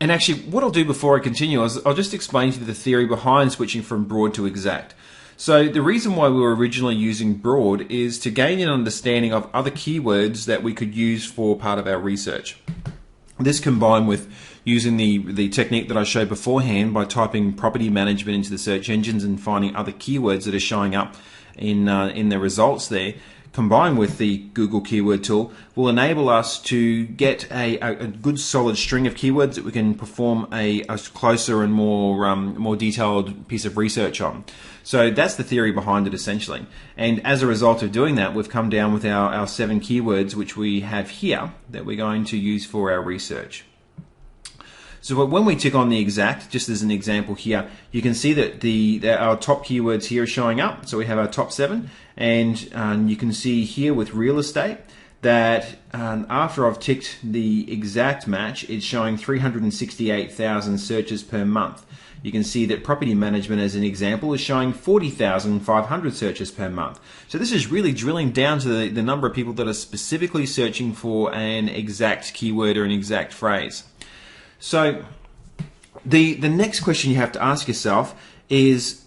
And actually, what I'll do before I continue is I'll just explain to you the theory behind switching from broad to exact. So the reason why we were originally using broad is to gain an understanding of other keywords that we could use for part of our research. This combined with using the technique that I showed beforehand by typing property management into the search engines and finding other keywords that are showing up in the results there, combined with the Google Keyword Tool, will enable us to get a good solid string of keywords that we can perform a closer and more detailed piece of research on. So that's the theory behind it essentially. And as a result of doing that, we've come down with our 7 keywords which we have here that we're going to use for our research. So when we tick on the exact, just as an example here, you can see that our top keywords here are showing up. So we have our top 7, and you can see here with real estate that after I've ticked the exact match, it's showing 368,000 searches per month. You can see that property management, as an example, is showing 40,500 searches per month. So this is really drilling down to the number of people that are specifically searching for an exact keyword or an exact phrase. So the next question you have to ask yourself is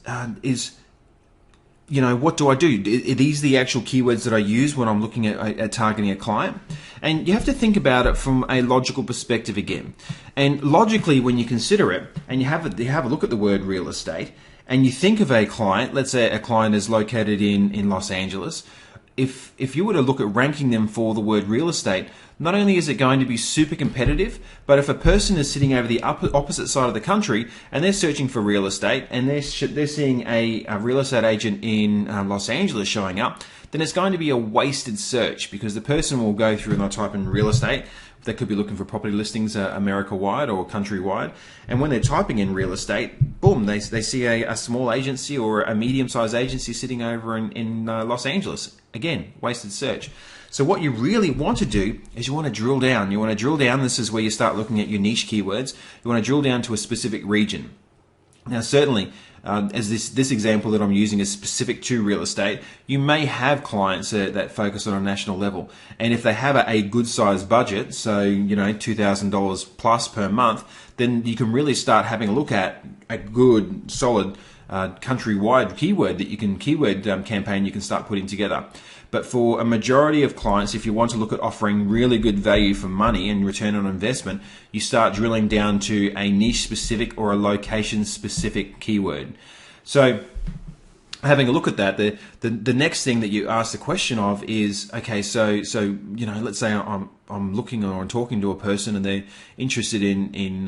what do I do? Are these the actual keywords that I use when I'm looking at targeting a client? And you have to think about it from a logical perspective again. And logically, when you consider it and you have a look at the word real estate and you think of a client, let's say a client is located in Los Angeles, if you were to look at ranking them for the word real estate, not only is it going to be super competitive, but if a person is sitting over the opposite side of the country and they're searching for real estate and they're seeing a real estate agent in Los Angeles showing up, then it's going to be a wasted search because the person will go through and they'll type in real estate. They could be looking for property listings America-wide or country-wide. And when they're typing in real estate, boom, they see a small agency or a medium-sized agency sitting over in Los Angeles. Again, wasted search. So what you really want to do is you want to drill down. You want to drill down. This is where you start looking at your niche keywords. You want to drill down to a specific region. Now, certainly, as this example that I'm using is specific to real estate, you may have clients that focus on a national level. And if they have a good sized budget, so $2,000 plus per month, then you can really start having a look at a good solid countrywide keyword campaign you can start putting together. But for a majority of clients, if you want to look at offering really good value for money and return on investment, you start drilling down to a niche specific or a location specific keyword. So having a look at that, the next thing that you ask the question of is, okay, so let's say I'm looking or I'm talking to a person and they're interested in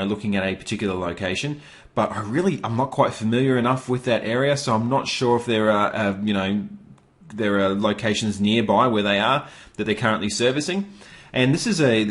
looking at a particular location, but I'm not quite familiar enough with that area, so I'm not sure if there are locations nearby where they are that they're currently servicing. And this is a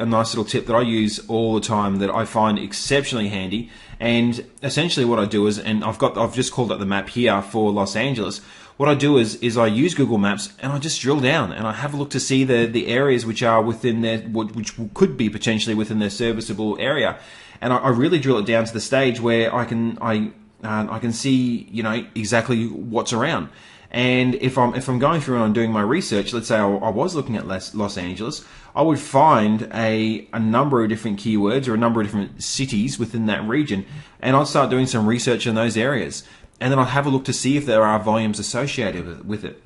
nice little tip that I use all the time that I find exceptionally handy. And essentially what I do is, and I've just called up the map here for Los Angeles. What I do is I use Google Maps and I just drill down and I have a look to see the areas which are within which could be potentially within their serviceable area. And I really drill it down to the stage where I can see exactly what's around. And if I'm going through and I'm doing my research, let's say I was looking at Los Angeles, I would find a number of different keywords or a number of different cities within that region, and I'd start doing some research in those areas. And then I'll have a look to see if there are volumes associated with it.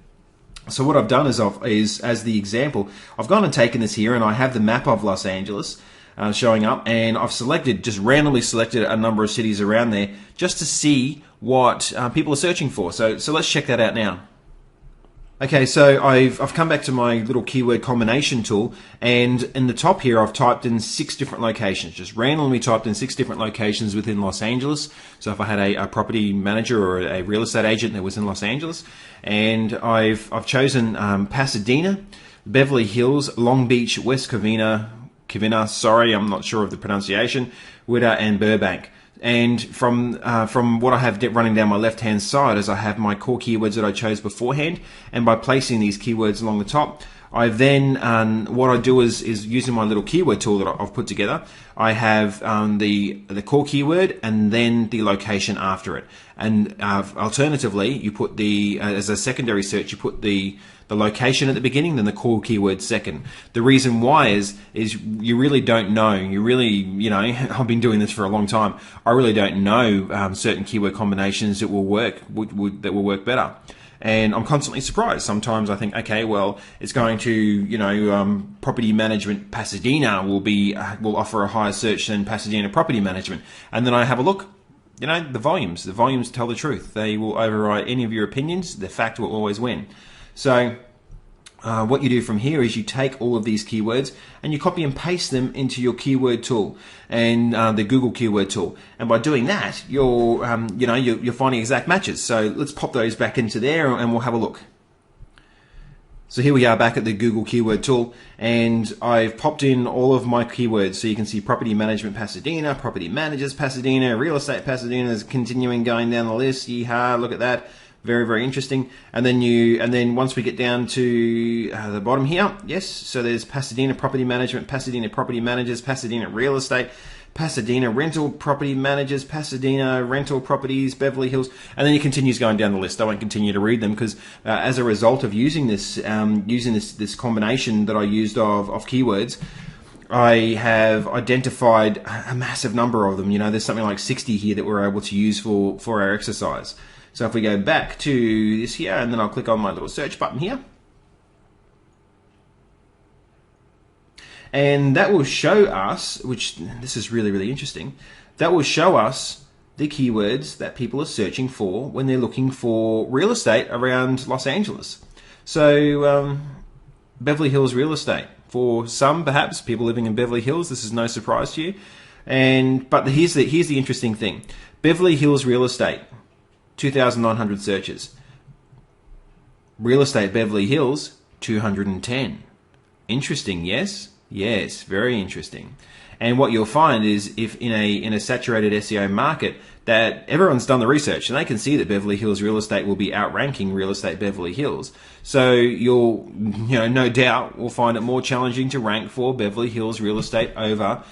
So what I've done is as the example, I've gone and taken this here and I have the map of Los Angeles showing up, and I've just randomly selected a number of cities around there just to see what people are searching for. So let's check that out now. Okay, so I've come back to my little keyword combination tool, and in the top here I've typed in 6 different locations, just randomly typed in 6 different locations within Los Angeles. So if I had a property manager or a real estate agent that was in Los Angeles, and I've chosen Pasadena, Beverly Hills, Long Beach, West Covina, sorry, I'm not sure of the pronunciation, Whittier, and Burbank. And from what I have running down my left-hand side is I have my core keywords that I chose beforehand, and by placing these keywords along the top, I then what I do is using my little keyword tool that I've put together. I have the core keyword and then the location after it. And alternatively, you put as a secondary search, you put the the location at the beginning, then the core keyword second. The reason why is you really don't know. You really, I've been doing this for a long time. I really don't know certain keyword combinations that will work that will work better. And I'm constantly surprised. Sometimes I think, okay, well, it's going to, property management Pasadena will offer a higher search than Pasadena property management. And then I have a look, the volumes tell the truth. They will override any of your opinions. The fact will always win. So what you do from here is you take all of these keywords and you copy and paste them into your keyword tool and the Google keyword tool. And by doing that, you're finding exact matches. So let's pop those back into there and we'll have a look. So here we are back at the Google keyword tool, and I've popped in all of my keywords. So you can see property management Pasadena, property managers Pasadena, real estate Pasadena is continuing going down the list. Yeehaw, look at that. Very, very interesting. And then once we get down to the bottom here, yes, so there's Pasadena property management, Pasadena property managers, Pasadena real estate, Pasadena rental property managers, Pasadena rental properties, Beverly Hills, and then it continues going down the list. I won't continue to read them because as a result of using this combination that I used of keywords, I have identified a massive number of them. There's something like 60 here that we're able to use for our exercise. So if we go back to this here, and then I'll click on my little search button here, and that will show us, which this is really, really interesting, that will show us the keywords that people are searching for when they're looking for real estate around Los Angeles. So Beverly Hills real estate. For some, perhaps, people living in Beverly Hills, this is no surprise to you. But here's the interesting thing. Beverly Hills real estate, 2,900 searches. Real estate Beverly Hills, 210. Interesting, yes? Yes, very interesting. And what you'll find is if in a saturated SEO market that everyone's done the research and they can see that Beverly Hills real estate will be outranking real estate Beverly Hills. So you'll, no doubt will find it more challenging to rank for Beverly Hills real estate over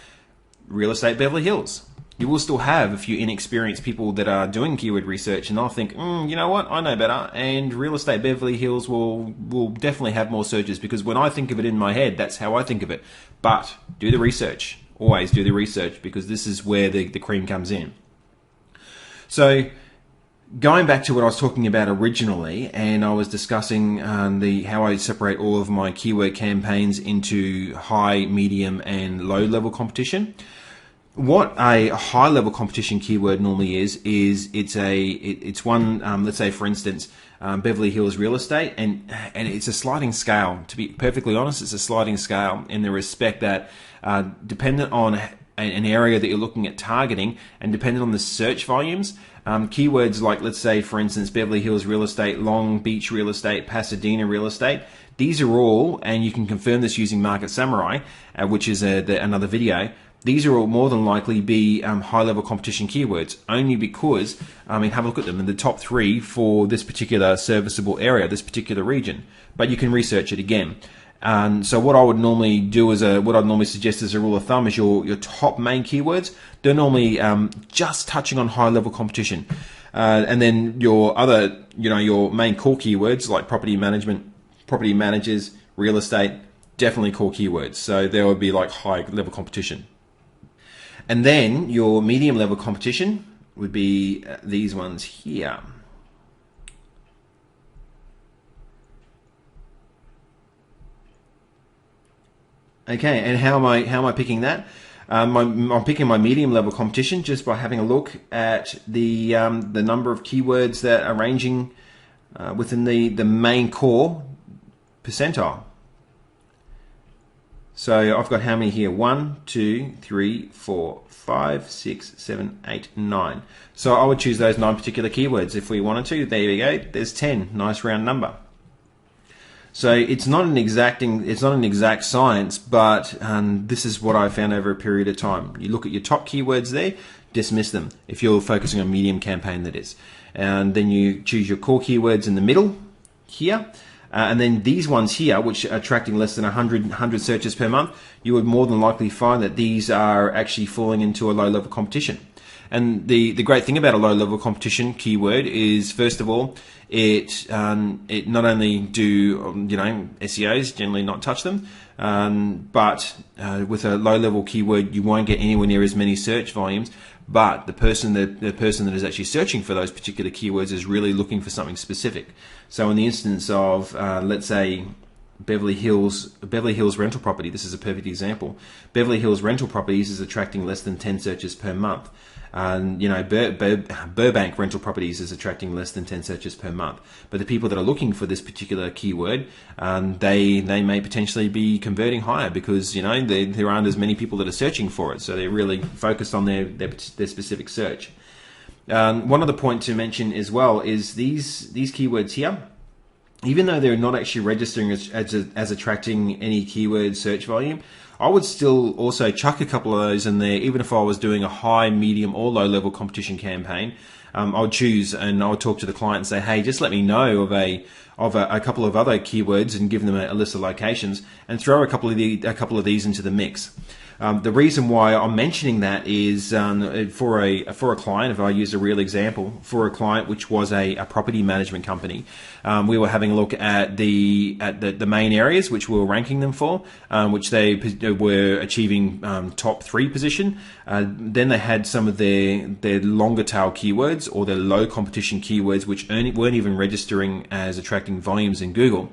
real estate Beverly Hills. You will still have a few inexperienced people that are doing keyword research and they'll think, you know what, I know better. And real estate Beverly Hills will definitely have more searches because when I think of it in my head, that's how I think of it. But do the research. Always do the research because this is where the cream comes in. So going back to what I was talking about originally, and I was discussing how I separate all of my keyword campaigns into high, medium, and low level competition. What a high level competition keyword normally is it's one, let's say for instance, Beverly Hills real estate, and it's a sliding scale. To be perfectly honest, it's a sliding scale in the respect that dependent on an area that you're looking at targeting and dependent on the search volumes, keywords like, let's say for instance, Beverly Hills real estate, Long Beach real estate, Pasadena real estate, these are all, and you can confirm this using Market Samurai, which is another video. These are all more than likely be high-level competition keywords, only because, have a look at them in the top 3 for this particular serviceable area, this particular region. But you can research it again. And so what I would normally do what I'd normally suggest as a rule of thumb is your top main keywords. They're normally just touching on high-level competition, and then your other, your main core keywords like property management, property managers, real estate, definitely core keywords. So there would be like high-level competition. And then your medium level competition would be these ones here. Okay, and how am I picking that? I'm picking my medium level competition just by having a look at the number of keywords that are ranging within the main core percentile. So I've got how many here? 1, 2, 3, 4, 5, 6, 7, 8, 9. So I would choose those 9 particular keywords if we wanted to. There we go. There's 10. Nice round number. So it's not an exact science, but this is what I found over a period of time. You look at your top keywords there, dismiss them if you're focusing on medium campaign, that is. And then you choose your core keywords in the middle here. And then these ones here, which are attracting less than 100 searches per month, you would more than likely find that these are actually falling into a low-level competition. And the great thing about a low level competition keyword is, first of all, it not only do SEOs generally not touch them, but with a low level keyword you won't get anywhere near as many search volumes. But the person that is actually searching for those particular keywords is really looking for something specific. So in the instance of let's say Beverly Hills rental property, this is a perfect example. Beverly Hills rental properties is attracting less than 10 searches per month. And Burbank rental properties is attracting less than 10 searches per month. But the people that are looking for this particular keyword, they may potentially be converting higher because there aren't as many people that are searching for it. So they're really focused on their specific search. One other point to mention as well is these keywords here, even though they're not actually registering as attracting any keyword search volume, I would still also chuck a couple of those in there, even if I was doing a high, medium, or low level competition campaign. I would choose and I would talk to the client and say, hey, just let me know of a couple of other keywords and give them a list of locations and throw a couple of these into the mix. The reason why I'm mentioning that is for a client, if I use a real example, for a client which was a property management company, we were having a look at the main areas which we were ranking them for, which they were achieving top 3 position. Then they had some of their longer tail keywords or their low competition keywords which weren't even registering as attracting volumes in Google.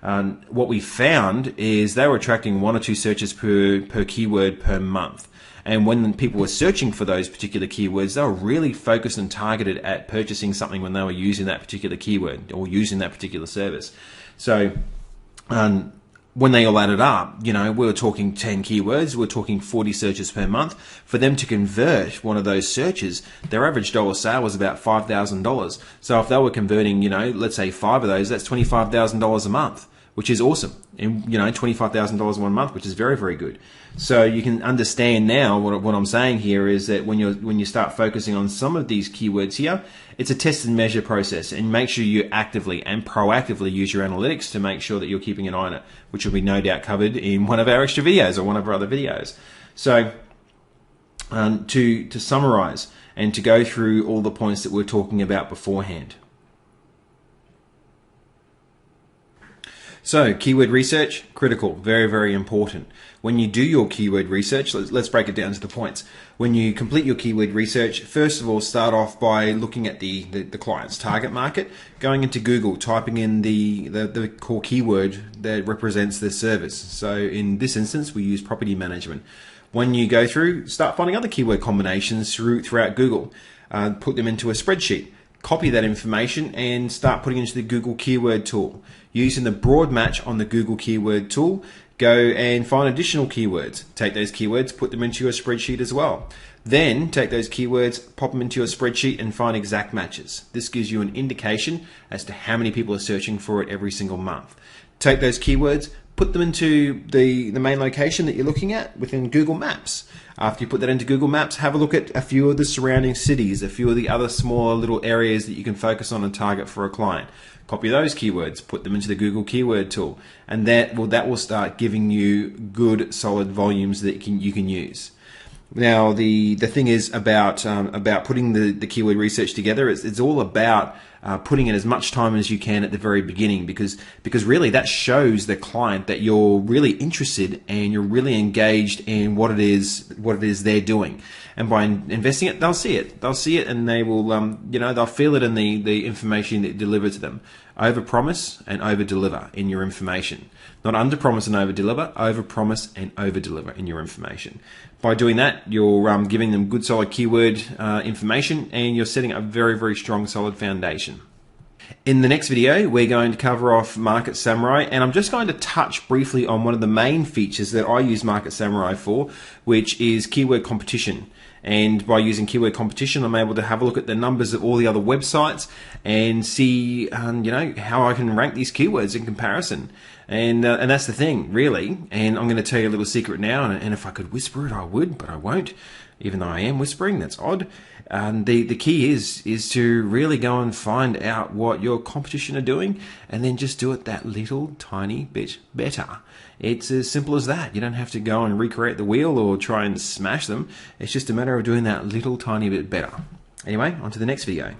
What we found is they were attracting 1 or 2 searches per keyword per month. And when people were searching for those particular keywords, they were really focused and targeted at purchasing something when they were using that particular keyword or using that particular service. So when they all added up, we were talking 10 keywords, we're talking 40 searches per month. For them to convert one of those searches, their average dollar sale was about $5,000. So if they were converting, let's say 5 of those, that's $25,000 a month, which is awesome. And $25,000 in 1 month, which is very, very good. So you can understand now what I'm saying here is that when you start focusing on some of these keywords here, it's a test and measure process, and make sure you actively and proactively use your analytics to make sure that you're keeping an eye on it, which will be no doubt covered in one of our extra videos or one of our other videos. So to summarize and to go through all the points that we're talking about beforehand. So keyword research, critical, very, very important. When you do your keyword research, let's break it down to the points. When you complete your keyword research, first of all, start off by looking at the client's target market, going into Google, typing in the core keyword that represents their service. So in this instance, we use property management. When you go through, start finding other keyword combinations throughout Google, put them into a spreadsheet. Copy that information and start putting it into the Google Keyword Tool. Using the broad match on the Google Keyword Tool, go and find additional keywords. Take those keywords, put them into your spreadsheet as well. Then take those keywords, pop them into your spreadsheet and find exact matches. This gives you an indication as to how many people are searching for it every single month. Take those keywords, put them into the main location that you're looking at within Google Maps. After you put that into Google Maps, have a look at a few of the surrounding cities, a few of the other smaller little areas that you can focus on and target for a client. Copy those keywords, put them into the Google Keyword Tool, and that will start giving you good, solid volumes that you can use. Now, the thing is about putting the keyword research together. It's all about putting in as much time as you can at the very beginning, because really that shows the client that you're really interested and you're really engaged in what it is they're doing. And by investing it, they'll see it. They'll see it, and they will they'll feel it in the information that you deliver to them. Over-promise and over-deliver in your information. Not under-promise and over-deliver, over-promise and over-deliver in your information. By doing that, you're giving them good, solid keyword information, and you're setting a very, very strong, solid foundation. In the next video, we're going to cover off Market Samurai, and I'm just going to touch briefly on one of the main features that I use Market Samurai for, which is keyword competition. And by using keyword competition, I'm able to have a look at the numbers of all the other websites and see, how I can rank these keywords in comparison. And that's the thing, really. And I'm going to tell you a little secret now. And if I could whisper it, I would, but I won't. even though I am whispering. That's odd. And the key is to really go and find out what your competition are doing, and then just do it that little tiny bit better. It's as simple as that. You don't have to go and recreate the wheel or try and smash them. It's just a matter of doing that little tiny bit better. Anyway, on to the next video.